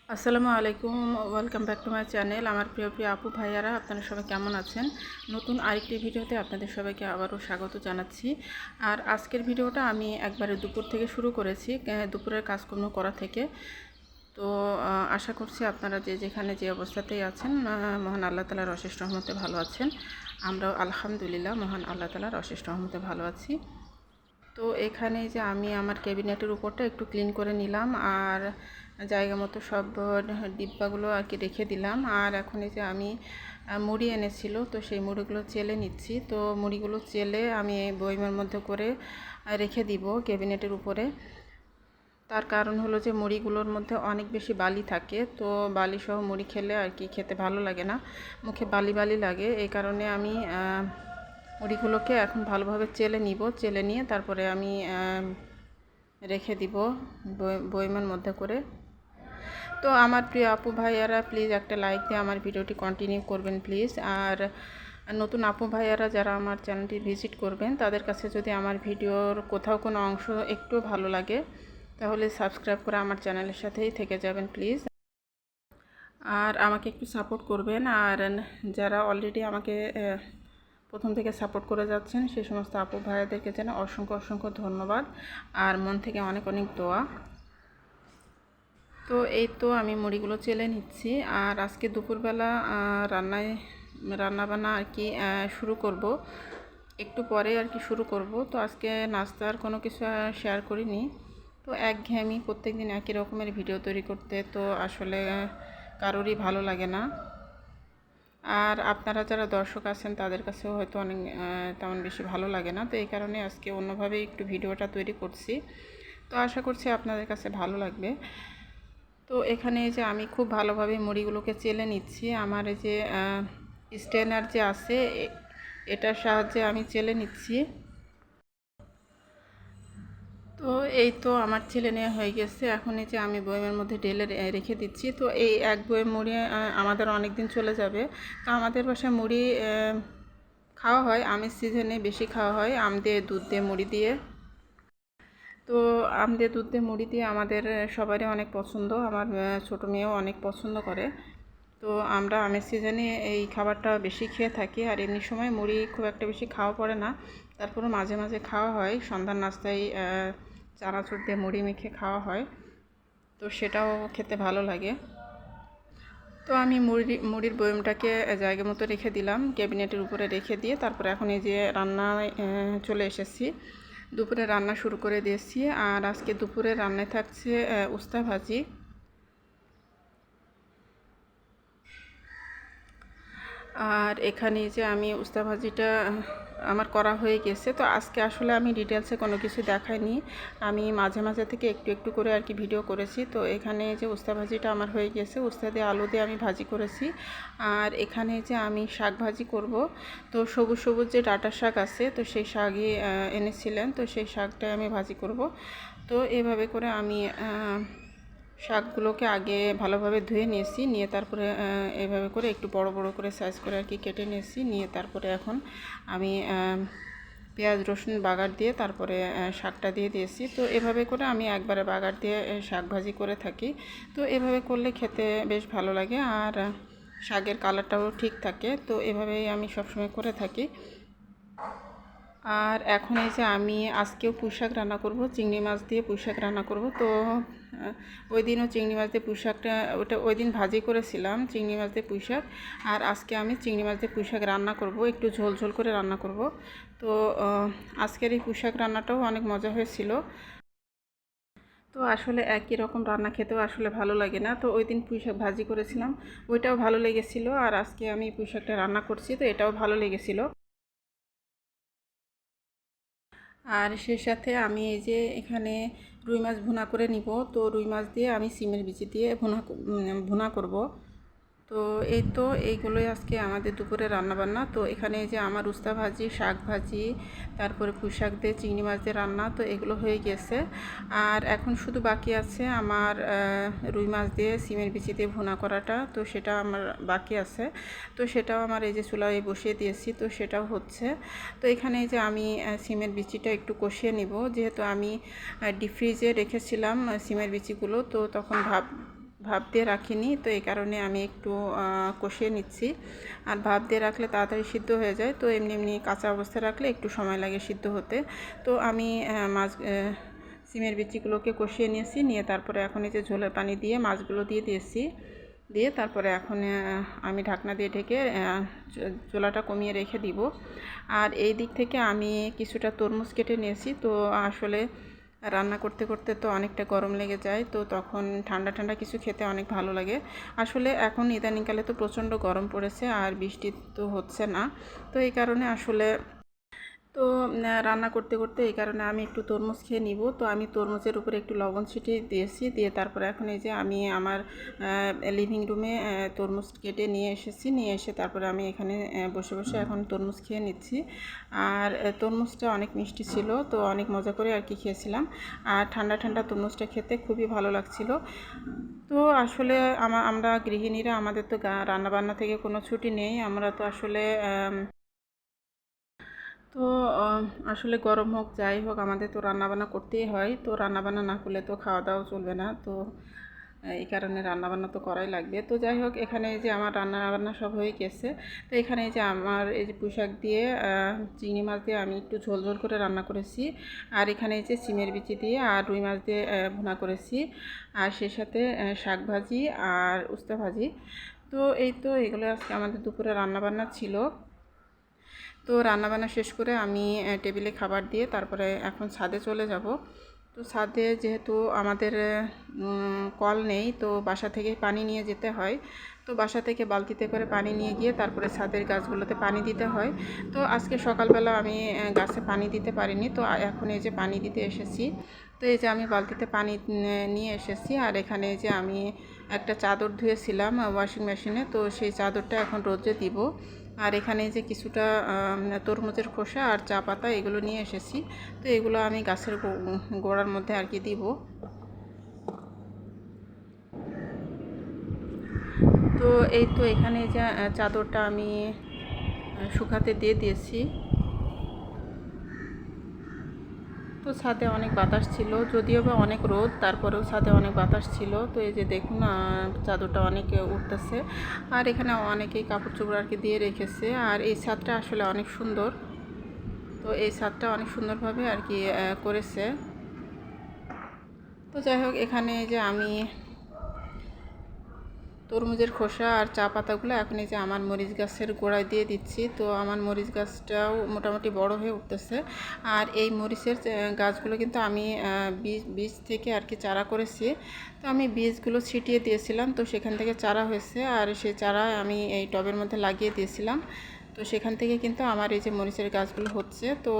আসসালামু আলাইকুম, welcome back to my channel. আমার প্রিয় প্রিয় আপু ভাইয়ারা, আপনারা সবাই কেমন আছেন? নতুন আরেকটি ভিডিওতে আপনাদের সবাইকে আবারও স্বাগত জানাচ্ছি। আর আজকের ভিডিওটা আমি একবারে দুপুর থেকে শুরু করেছি, দুপুরের কাজকর্ম করা থেকে। তো আশা করছি আপনারা যে যেখানে যে অবস্থাতেই আছেন, মহান আল্লাহ তাআলার অশেষ রহমতে ভালো আছেন। আমরাও আলহামদুলিল্লাহ মহান আল্লাহ তাআলার অশেষ রহমতে ভালো আছি। তো এখানে যে আমি আমার ক্যাবিনেটের উপরটা একটু ক্লিন করে নিলাম, আর জায়গা মতো সব ডিব্বাগুলো আর কি রেখে দিলাম। আর এখন এই যে আমি মুড়ি এনেছিল, তো সেই মুড়িগুলো চেলে নিচ্ছি। তো মুড়িগুলো চেলে আমি বয়মের মধ্যে করে রেখে দিব ক্যাবিনেটের উপরে। তার কারণ হলো যে মুড়িগুলোর মধ্যে অনেক বেশি বালি থাকে, তো বালি সহ মুড়ি খেলে আর কি খেতে ভালো লাগে না, মুখে বালি বালি লাগে। এই কারণে আমি মুড়িগুলোকে এখন ভালোভাবে চেলে নিব, চেলে নিয়ে তারপরে আমি রেখে দিব বয়মের মধ্যে করে। তো আমার প্রিয় আপু ভাইয়ারা, প্লিজ একটা লাইক দিয়ে আমার ভিডিওটি কন্টিনিউ করবেন প্লিজ। আর নতুন আপু ভাইয়ারা যারা আমার চ্যানেলটি ভিজিট করবেন, তাদের কাছে যদি আমার ভিডিওর কোথাও কোনো অংশ একটু ভালো লাগে, তাহলে সাবস্ক্রাইব করে আমার চ্যানেলের সাথেই থেকে যাবেন প্লিজ। আর আমাকে একটু সাপোর্ট করবেন। আর যারা অলরেডি আমাকে প্রথম থেকে সাপোর্ট করে যাচ্ছেন, সেই সমস্ত আপু ভাইয়াদেরকে যেন অসংখ্য অসংখ্য ধন্যবাদ আর মন থেকে অনেক অনেক দোয়া। তো এই তো আমি মুড়িগুলো চেলে নিচ্ছি। আর আজকে দুপুরবেলা রান্নাবান্না আর কি শুরু করব, একটু পরে আর কি শুরু করব। তো আজকে নাস্তার কোনো কিছু শেয়ার করিনি। তো একঘেয়েমি প্রত্যেক দিন একই রকমের ভিডিও তৈরি করতে তো আসলে কারোরই ভালো লাগে না। আর আপনারা যারা দর্শক আছেন তাদের কাছেও হয়তো অনেক তেমন বেশি ভালো লাগে না। তো এই কারণে আজকে অন্যভাবে একটু ভিডিওটা তৈরি করছি। তো আশা করছি আপনাদের কাছে ভালো লাগবে। তো এখানে যে আমি খুব ভালোভাবে মুড়িগুলোকে চেলে নিচ্ছি। আমার এই যে স্ট্রেনার যে আছে, এটার সাহায্যে আমি চেলে নিচ্ছি। তো এই তো আমার ছেলে নেওয়া হয়ে গেছে। এখন এই যে আমি বয়মের মধ্যে ঢেলে রেখে দিচ্ছি। তো এই এক বয়ম মুড়ি আমাদের অনেক দিন চলে যাবে। তো আমাদের বাসায় মুড়ি খাওয়া হয় আমের সিজনে, বেশি খাওয়া হয় আম দিয়ে, দুধ দিয়ে, মুড়ি দিয়ে। তো আম দিয়ে, দুধ দিয়ে, মুড়ি দিয়ে আমাদের সবারই অনেক পছন্দ। আমার ছোটো মেয়েও অনেক পছন্দ করে। তো আমরা আমের সিজনে এই খাবারটা বেশি খেয়ে থাকি। আর এমনি সময় মুড়ি খুব একটা বেশি খাওয়া পড়ে না, তারপরে মাঝে মাঝে খাওয়া হয়। সন্ধ্যার নাস্তায় চানাচুর দিয়ে মুড়ি মেখে খাওয়া হয়, তো সেটাও খেতে ভালো লাগে। তো আমি মুড়ির বয়মটাকে জায়গা মতো রেখে দিলাম, ক্যাবিনেটের উপরে রেখে দিয়ে তারপরে এখন এই যে রান্নায় চলে এসেছি। দুপুরে রান্না শুরু করে দিয়েছি। আর আজকে দুপুরে রান্নায় থাকছে উস্তা ভাজি। আর এখানে যে আমি উস্তা ভাজিটা আমার করা হয়ে গেছে। তো আজকে আসলে আমি ডিটেলসে কোনো কিছু দেখাইনি, আমি মাঝে মাঝে থেকে একটু একটু করে আর কি ভিডিও করেছি। তো এখানে যে উস্তা ভাজিটা আমার হয়ে গেছে, উস্তা দিয়ে আলু দিয়ে আমি ভাজি করেছি। আর এখানে যে আমি শাক ভাজি করব, তো সবুজ সবুজ যে ডাঁটার শাক আছে, তো সেই শাকই এনেছিলেন, তো সেই শাকটাই আমি ভাজি করব। তো এভাবে করে আমি শাকগুলোকে আগে ভালোভাবে ধুয়ে নিয়েছি, নিয়ে তারপরে এইভাবে করে একটু বড় বড় করে সাইজ করে আর কি কেটে নিয়েছি। নিয়ে তারপরে এখন আমি পেঁয়াজ রসুন বাগার দিয়ে তারপরে শাকটা দিয়ে দিয়েছি। তো এভাবে করে আমি একবারে বাগার দিয়ে শাক ভাজি করে থাকি। তো এভাবে করলে খেতে বেশ ভালো লাগে, আর শাকের কালারটাও ঠিক থাকে। তো এভাবেই আমি সবসময় করে থাকি। আর এখন এই যে আমি আজকেও পুঁই শাক রান্না করব, চিংড়ি মাছ দিয়ে পুঁই শাক রান্না করব। তো ওই দিনও চিংড়ি মাছ দিয়ে পুঁই শাকটা, ওটা ওই দিন ভাজি করেছিলাম চিংড়ি মাছ দিয়ে পুঁই শাক। আর আজকে আমি চিংড়ি মাছ দিয়ে পুঁই শাক রান্না করব, একটু ঝোল ঝোল করে রান্না করব। তো আজকের এই পুঁই শাক রান্নাটাও অনেক মজা হয়েছিল। তো আসলে একই রকম রান্না খেতেও আসলে ভালো লাগে না। তো ওই দিন পুঁই শাক ভাজি করেছিলাম, ওইটাও ভালো লেগেছিলো। আর আজকে আমি পুঁই শাকটা রান্না করছি, তো এটাও ভালো লেগেছিলো। আর সে সাথে আমি এই যে এখানে রুই মাছ ভুনা করে নিব। তো রুই মাছ দিয়ে আমি সিমের বিচি দিয়ে ভুনা করব। তো এই তো এইগুলোই আজকে আমাদের দুপুরে রান্নাবান্না। তো এখানে এই যে আমার উস্তা ভাজি, শাক ভাজি, তারপরে পুঁই শাক দিয়ে চিংড়ি মাছ দিয়ে রান্না, তো এগুলো হয়ে গেছে। আর এখন শুধু বাকি আছে আমার রুই মাছ দিয়ে সিমের বিচি দিয়ে ভুনা করাটা, তো সেটা আমার বাকি আছে। তো সেটাও আমার এই যে চুলায় বসিয়ে দিয়েছি, তো সেটাও হচ্ছে। তো এখানে এই যে আমি সিমের বিচিটা একটু কষিয়ে নিব, যেহেতু আমি ডিপ ফ্রিজে রেখেছিলাম সিমের বিচিগুলো। তো তখন ভাপ দিয়ে রাখিনি, তো এই কারণে আমি একটু কষিয়ে নিচ্ছি। আর ভাপ দিয়ে রাখলে তাড়াতাড়ি সিদ্ধ হয়ে যায়, তো এমনি এমনি কাঁচা অবস্থায় রাখলে একটু সময় লাগে সিদ্ধ হতে। তো আমি সিমের বিচিগুলোকে কষিয়ে নিয়ে তারপরে এখন এই যে ঝোলের পানি দিয়ে মাছগুলো দিয়ে দিয়েছি। দিয়ে তারপরে এখন আমি ঢাকনা দিয়ে ঢেকে চুলাটা কমিয়ে রেখে দিব। আর এই দিক থেকে আমি কিছুটা তরমুজ কেটে নিয়েছি। তো আসলে রান্না করতে করতে তো অনেকটা গরম লেগে যায়, তো তখন ঠান্ডা ঠান্ডা কিছু খেতে অনেক ভালো লাগে। আসলে এখন ইদানিংকালে তো প্রচণ্ড গরম পড়েছে আর বৃষ্টি তো হচ্ছে না, তো এই কারণে আসলে তো রান্না করতে করতে এই কারণে আমি একটু তরমুজ খেয়ে নিব। তো আমি তরমুজের উপরে একটু লবণ ছিটিয়ে দিয়েছি, দিয়ে তারপরে এখন এই যে আমি আমার লিভিং রুমে তরমুজ কেটে নিয়ে এসে তারপরে আমি এখানে বসে বসে এখন তরমুজ খেয়ে নিচ্ছি। আর তরমুজটা অনেক মিষ্টি ছিল, তো অনেক মজা করে আর কি খেয়েছিলাম। আর ঠান্ডা ঠান্ডা তরমুজটা খেতে খুবই ভালো লাগছিল। তো আসলে আমরা গৃহিণীরা আমাদের তো রান্নাবান্না থেকে কোনো ছুটি নেই। আমরা তো আসলে তো আসলে গরম হোক যাই হোক আমাদের তো রান্নাবান্না করতেই হয়। তো রান্নাবান্না না করলে তো খাওয়া দাওয়া চলবে না। তো এই কারণে রান্নাবান্না তো করাই লাগবে। তো যাই হোক, এখানে এই যে আমার রান্নাবান্না সব হয়ে গেছে। তো এখানে এই যে আমার এই যে পুঁইশাক দিয়ে চিংড়ি মাছ দিয়ে আমি একটু ঝোল ঝোল করে রান্না করেছি। আর এখানে এই যে সিমের বিচি দিয়ে আর রুই মাছ দিয়ে ভুনা করেছি। আর সেই সাথে শাক ভাজি আর উস্তা ভাজি। তো এই তো এগুলো আজকে আমাদের দুপুরে রান্নাবান্না ছিল। তো রান্নাবান্না শেষ করে আমি টেবিলে খাবার দিয়ে তারপরে এখন ছাদে চলে যাব। তো ছাদে যেহেতু আমাদের কল নেই, তো বাসা থেকে পানি নিয়ে যেতে হয়। তো বাসা থেকে বালতিতে করে পানি নিয়ে গিয়ে তারপরে ছাদের গাছগুলোতে পানি দিতে হয়। তো আজকে সকালবেলা আমি গাছে পানি দিতে পারিনি, তো এখন এই যে পানি দিতে এসেছি। তো এই যে আমি বালতিতে পানি নিয়ে এসেছি। আর এখানে এই যে আমি একটা চাদর ধুয়েছিলাম ওয়াশিং মেশিনে, তো সেই চাদরটা এখন রোদে দিব। আর এখানে যে কিছুটা তরমুজের খোসা আর চা পাতা এগুলো নিয়ে এসেছি। তো এগুলো আমি গাছের গোড়ার মধ্যে আর কি দিব। তো এই তো এখানে যে চাদরটা আমি শুকাতে দিয়ে দিয়েছি। তো ছাদে অনেক বাতাস ছিল, যদিও বা অনেক রোদ, তারপরেও ছাদে অনেক বাতাস ছিল। তো এই যে দেখুন চাদরটা অনেক উঠতেছে। আর এখানে অনেকেই কাপড় চোপড় আর কি দিয়ে রেখেছে। আর এই ছাদটা আসলে অনেক সুন্দর। তো এই ছাদটা অনেক সুন্দরভাবে আর কি করেছে। তো যাই হোক, এখানে যে আমি তরমুজের খোসা আর চা পাতাগুলো এখন এই যে আমার মরিচ গাছের গোড়ায় দিয়ে দিচ্ছি। তো আমার মরিচ গাছটাও মোটামুটি বড় হয়ে উঠতেছে। আর এই মরিচের গাছগুলো কিন্তু আমি বীজ থেকে আর কি চারা করেছি। তো আমি বীজগুলো ছিটিয়ে দিয়েছিলাম, তো সেখান থেকে চারা হয়েছে। আর সেই চারা আমি এই টবের মধ্যে লাগিয়ে দিয়েছিলাম। তো সেখান থেকে কিন্তু আমার এই যে মরিচের গাছগুলো হচ্ছে। তো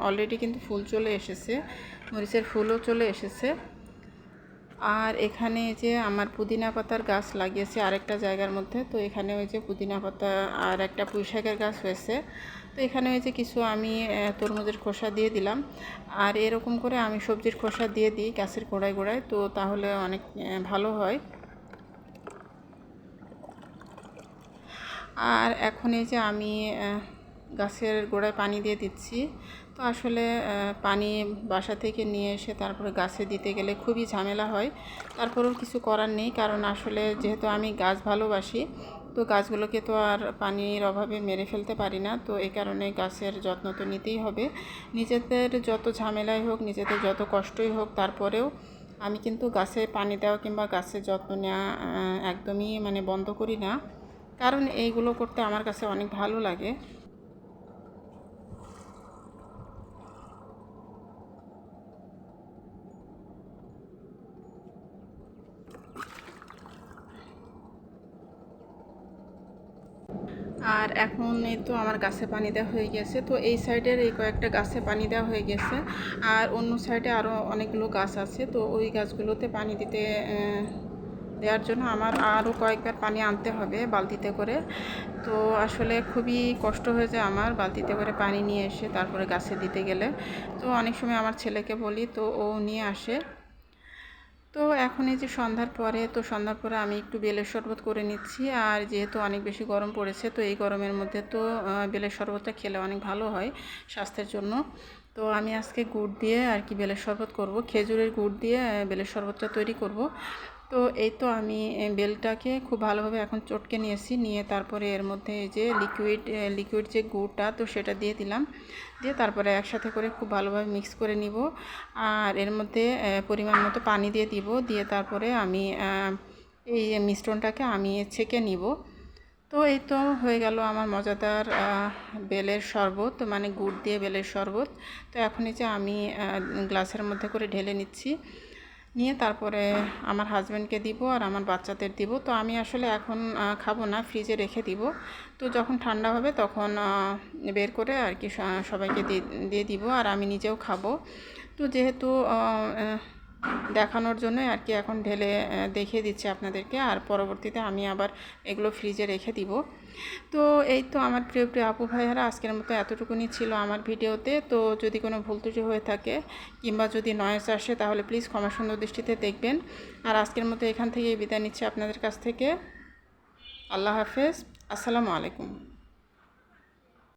অলরেডি কিন্তু ফুল চলে এসেছে, মরিচের ফুলও চলে এসেছে। আর এখানে যে আমার পুদিনা পাতার গাছ লাগিয়েছে আরেকটা জায়গার মধ্যে। তো এখানে ওই যে পুদিনা পাতা আর একটা পুঁইশাকের গাছ হয়েছে। তো এখানে ওই যে কিছু আমি তরমুজের খোসা দিয়ে দিলাম। আর এরকম করে আমি সবজির খোসা দিয়ে দিই গাছের গোড়ায় গোড়ায়, তো তাহলে অনেক ভালো হয়। আর এখন এই যে আমি গাছের গোড়ায় পানি দিয়ে দিচ্ছি। তো আসলে পানি বাসা থেকে নিয়ে এসে তারপরে গাছে দিতে গেলে খুবই ঝামেলা হয়। তারপরেও কিছু করার নেই, কারণ আসলে যেহেতু আমি গাছ ভালোবাসি, তো গাছগুলোকে তো আর পানির অভাবে মেরে ফেলতে পারি না। তো এই কারণে গাছের যত্ন তো নিতেই হবে। নিজেদের যত ঝামেলাই হোক, নিজেদের যত কষ্টই হোক, তারপরেও আমি কিন্তু গাছে পানি দেওয়া কিংবা গাছের যত্ন নেওয়া একদমই মানে বন্ধ করি না, কারণ এইগুলো করতে আমার কাছে অনেক ভালো লাগে। আর এখন এই তো আমার গাছে পানি দেওয়া হয়ে গেছে। তো এই সাইডের এই কয়েকটা গাছে পানি দেওয়া হয়ে গেছে। আর অন্য সাইডে আরও অনেকগুলো গাছ আছে, তো ওই গাছগুলোতে পানি দেওয়ার জন্য আমার আরও কয়েকবার পানি আনতে হবে বালতিতে করে। তো আসলে খুবই কষ্ট হয়ে যায় আমার বালতিতে করে পানি নিয়ে এসে তারপরে গাছে দিতে গেলে। তো অনেক সময় আমার ছেলেকে বলি, তো ও নিয়ে আসে। তো এখন এই যে সন্ধ্যার পরে আমি একটু বেলের শরবত করে নিচ্ছি। আর যেহেতু অনেক বেশি গরম পড়েছে, তো এই গরমের মধ্যে তো বেলের শরবতটা খেলে অনেক ভালো হয় স্বাস্থ্যের জন্য। তো আমি আজকে গুড় দিয়ে আর কি বেলের শরবত করব, খেজুরের গুড় দিয়ে বেলের শরবতটা তৈরি করব। তো এই তো আমি বেলটাকে খুব ভালোভাবে এখন চটকে নিয়েছি, নিয়ে তারপরে এর মধ্যে এই যে লিকুইড যে গুড়টা, তো সেটা দিয়ে দিলাম, দিয়ে তারপরে একসাথে করে খুব ভালোভাবে মিক্স করে নিব। আর এর মধ্যে পরিমাণ মতো পানি দিয়ে দিব, দিয়ে তারপরে আমি এই মিশ্রণটাকে আমি ছেঁকে নিব। তো এই তো হয়ে গেল আমার মজাদার বেলের শরবত, মানে গুড় দিয়ে বেলের শরবত। তো এখন এই যে আমি গ্লাসের মধ্যে করে ঢেলে নিচ্ছি, নিয়ে তারপরে আমার হাজব্যান্ডকে দিব আর আমার বাচ্চাদের দিব। তো আমি আসলে এখন খাবো না, ফ্রিজে রেখে দিব। তো যখন ঠান্ডা হবে তখন বের করে আর কি সবাইকে দিয়ে দিব, আর আমি নিজেও খাবো। তো যেহেতু দেখানোর জন্য আর কি এখন ঢেলে দেখিয়ে দিচ্ছি আপনাদেরকে, আর পরবর্তীতে আমি আবার এগুলো ফ্রিজে রেখে দিব। তো এই তো আমার প্রিয় প্রিয় আপু ভাইয়ারা, আজকের মতো এতটুকুনি ছিল আমার ভিডিওতে। তো যদি কোনো ভুল ত্রুটি হয়ে থাকে কিংবা যদি নয়েজ আসে তাহলে প্লিজ ক্ষমা সুন্দর দৃষ্টিতে দেখবেন। আর আজকের মতো এখান থেকেই বিদায় নিচ্ছি আপনাদের কাছ থেকে। আল্লাহ হাফেজ, আসসালামু আলাইকুম।